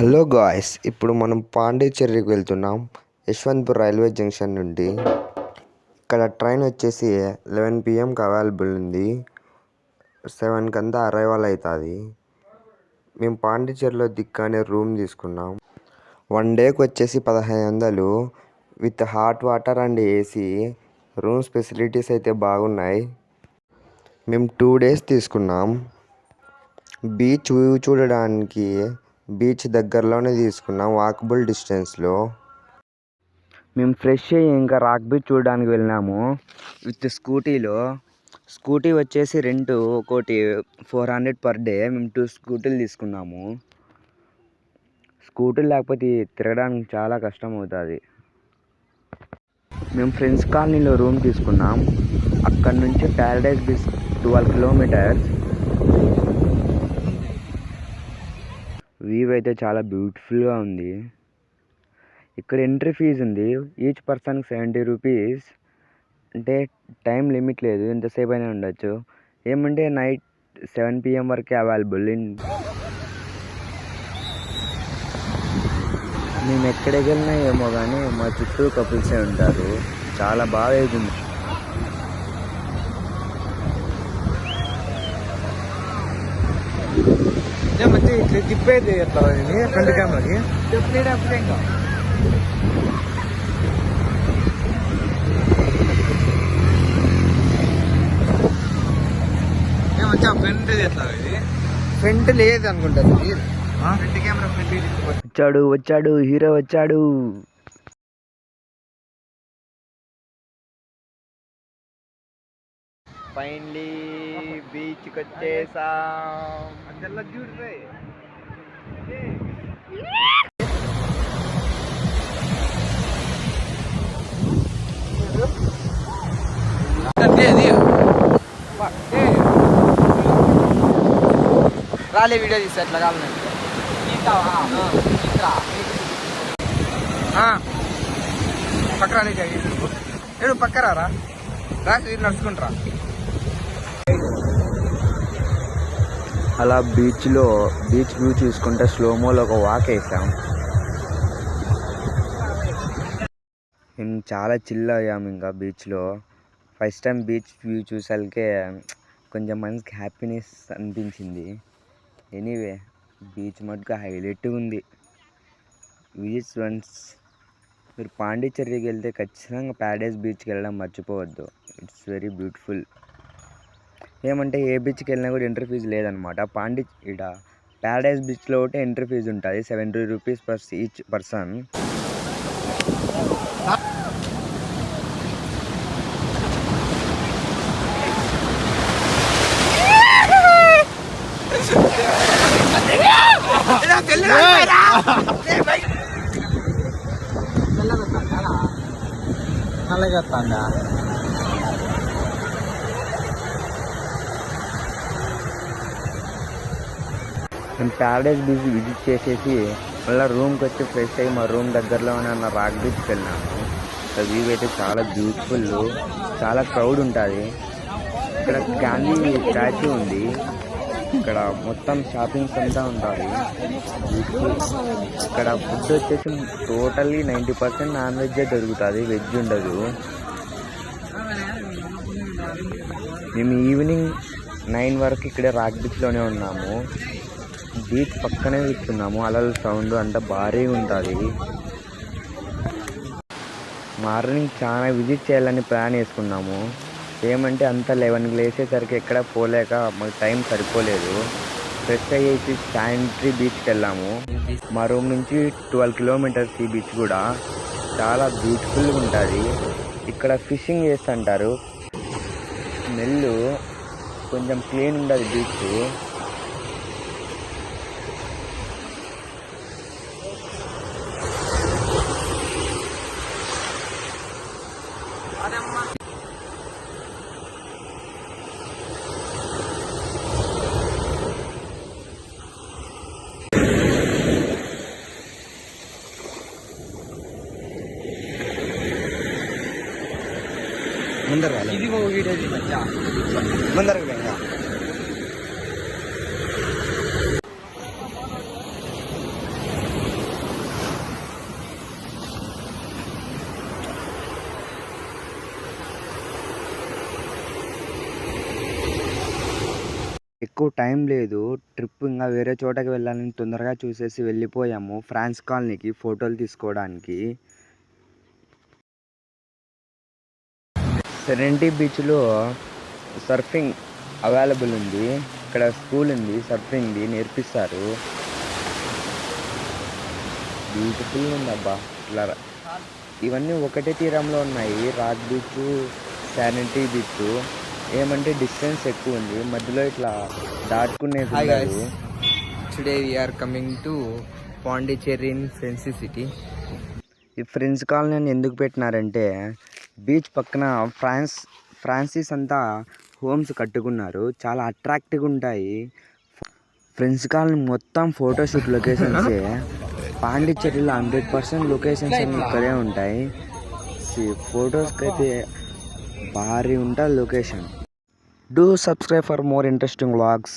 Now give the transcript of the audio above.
Hello guys, ఇప్పుడు మనం పాండిచ్చేరికి వెళ్తున్నాం. యశ్వంత్పూర్ రైల్వే జంక్షన్ నుండి. ఇక్కడ ట్రైన్ వచ్చేసి 11 PM అవైలబుల్ ఉంది. 7 కంతా అరైవల్ అవుతుంది. మేము పాండిచ్చేరిలో దిక్కనే రూమ్ తీసుకున్నాం. 1 డేకి వచ్చేసి 1500 with hot water and AC. Rooms facilities అయితే బాగున్నాయి. మేము 2 డేస్ తీసుకున్నాం. బీచ్ వ్యూ చూడడానికి బీచ్ దగ్గరలోనే తీసుకున్నాం, వాకబుల్ డిస్టెన్స్లో. మేము ఫ్రెష్ అయ్యి ఇంకా రాక్ బీచ్ చూడడానికి వెళ్ళినాము విత్ స్కూటీలో. స్కూటీ వచ్చేసి రెంట్ ఒకటి 400 పర్ డే. మేము 2 స్కూటీలు తీసుకున్నాము. స్కూటీలు లేకపోతే తిరగడానికి చాలా కష్టం అవుతుంది. మేము ఫ్రెండ్స్ కాలనీలో రూమ్ తీసుకున్నాం. అక్కడ నుంచి ప్యారడైజ్ బీచ్ 12 kilometers. వ్యూ అయితే చాలా బ్యూటిఫుల్గా ఉంది. ఇక్కడ ఎంట్రీ ఫీజు ఉంది. ఈచ్ పర్సన్కి 70 rupees. అంటే టైం లిమిట్ లేదు, ఎంతసేపు అయినా ఉండొచ్చు. ఏమంటే నైట్ 7 PM వరకే అవైలబుల్. మేము ఎక్కడికి వెళ్ళినా ఏమో కానీ మా చుట్టూ కపుల్సే ఉంటారు. చాలా బాగా అవుతుంది. ಮತ್ತೆ ತಿಪ್ಪೆ ಇದೆ ಫ್ರಂಟ್ ಕ್ಯಾಮ್ರಾಗೆ ఫ్రంట్ లేదు అనుకుంటారు. ఫ్రంట్ కెమెరా వచ్చాడు హీరో వచ్చాడు. ఫైనలీ బీచ్కి వచ్చేసాం. ಅದೆಲ್ಲ ಜೂಡ್ರೆ రాలే వీడియో తీస్తా ఎట్లా కావాలని పక్కరా నేను పక్కరా రాసి నడుచుకుంటారా. అలా బీచ్ వ్యూ చూసుకుంటే స్లోమోలో ఒక వాక్ వేసాం. మేము చాలా చిల్ అయ్యాము. ఇంకా బీచ్లో ఫస్ట్ టైం బీచ్ వ్యూ చూసాకే కొంచెం మనసుకి హ్యాపీనెస్ అనిపించింది. ఎనీవే బీచ్ మటుకు హైలైట్గా ఉంది. Visit once. మీరు పాండిచ్చేరికి వెళ్తే ఖచ్చితంగా ప్యారడైజ్ బీచ్కి వెళ్ళడం మర్చిపోవద్దు. It's very beautiful. ఏమంటే ఏ బీచ్కి వెళ్ళినా కూడా ఎంట్రీ ఫీజు లేదనమాట. ఇక్కడ ప్యారడైజ్ బీచ్లో ఒకటి ఎంట్రీ ఫీజు ఉంటుంది, 70 rupees per ఈచ్ పర్సన్. నల్లగొత్తాందా మేము ప్యారడైజ్ బీచ్ విజిట్ చేసేసి మళ్ళీ రూమ్కి వచ్చి ఫ్రెష్ అయ్యి మా రూమ్ దగ్గరలోనే ఉన్న రాక్ బీచ్కి వెళ్ళినాము. వ్యూ అయితే చాలా బ్యూటిఫుల్, చాలా క్రౌడ్ ఉంటుంది. ఇక్కడ గాంధీ స్టాచ్యూ ఉంది. ఇక్కడ మొత్తం షాపింగ్స్ అంతా ఉంటుంది. ఇక్కడ ఫుడ్ వచ్చేసి టోటల్లీ 90% నాన్ వెజ్జే దొరుకుతుంది, వెజ్ ఉండదు. మేము ఈవినింగ్ 9 వరకు ఇక్కడే రాక్ బీచ్లోనే ఉన్నాము. బీచ్ పక్కనే కూర్చున్నాము. అలల సౌండ్ అంతా భారీగా ఉంటుంది. మార్నింగ్ చాలా విజిట్ చేయాలని ప్లాన్ వేసుకున్నాము. ఏమంటే అంతా 11కి లేచేసరికి ఎక్కడ పోలేక మాకు టైం సరిపోలేదు. ఫ్రెష్ అయ్యేసి శాంట్రీ బీచ్కి వెళ్ళాము. మా రూమ్ నుంచి 12 kilometers ఈ బీచ్ కూడా. చాలా బ్యూటిఫుల్గా ఉంటుంది. ఇక్కడ ఫిషింగ్ చేస్తుంటారు. స్మెల్ కొంచెం క్లీన్ ఉండదు బీచ్. ముందర ఇదిగో వీడియో ముందరకు ఎక్కువ టైం లేదు, ట్రిప్ ఇంకా వేరే చోటకి వెళ్ళాలని తొందరగా చూసేసి వెళ్ళిపోయాము ఫ్రాన్స్ కాలనీకి ఫోటోలు తీసుకోవడానికి. సెరెనిటీ బీచ్లో సర్ఫింగ్ అవైలబుల్ ఉంది. ఇక్కడ స్కూల్ ఉంది, సర్ఫింగ్ది నేర్పిస్తారు. బ్యూటిఫుల్ ఉంది అబ్బా. ఇట్లా ఇవన్నీ ఒకటే తీరంలో ఉన్నాయి, రాక్ బీచ్, సెరెనిటీ బీచ్. ఏమంటే డిస్టెన్స్ ఎక్కువ ఉంది, మధ్యలో ఇట్లా దాటుకునేది Hi guys, ఉండదు. today we are coming to Pondicherry in Fancy City. ఈ ఫ్రెండ్స్ కాలనీ అని ఎందుకు పెట్టినారంటే బీచ్ పక్కన ఫ్రాన్సిస్ అంతా హోమ్స్ కట్టుకున్నారు, చాలా అట్రాక్టివ్గా ఉంటాయి. ఫ్రెండ్స్ కాలనీ మొత్తం ఫోటోషూట్ లొకేషన్సే. పాండిచ్చేరిలో 100% లొకేషన్స్ అన్ని ఇక్కడే ఉంటాయి. ఫొటోస్కి అయితే భారీ ఉంటుంది location. Do subscribe for more interesting vlogs.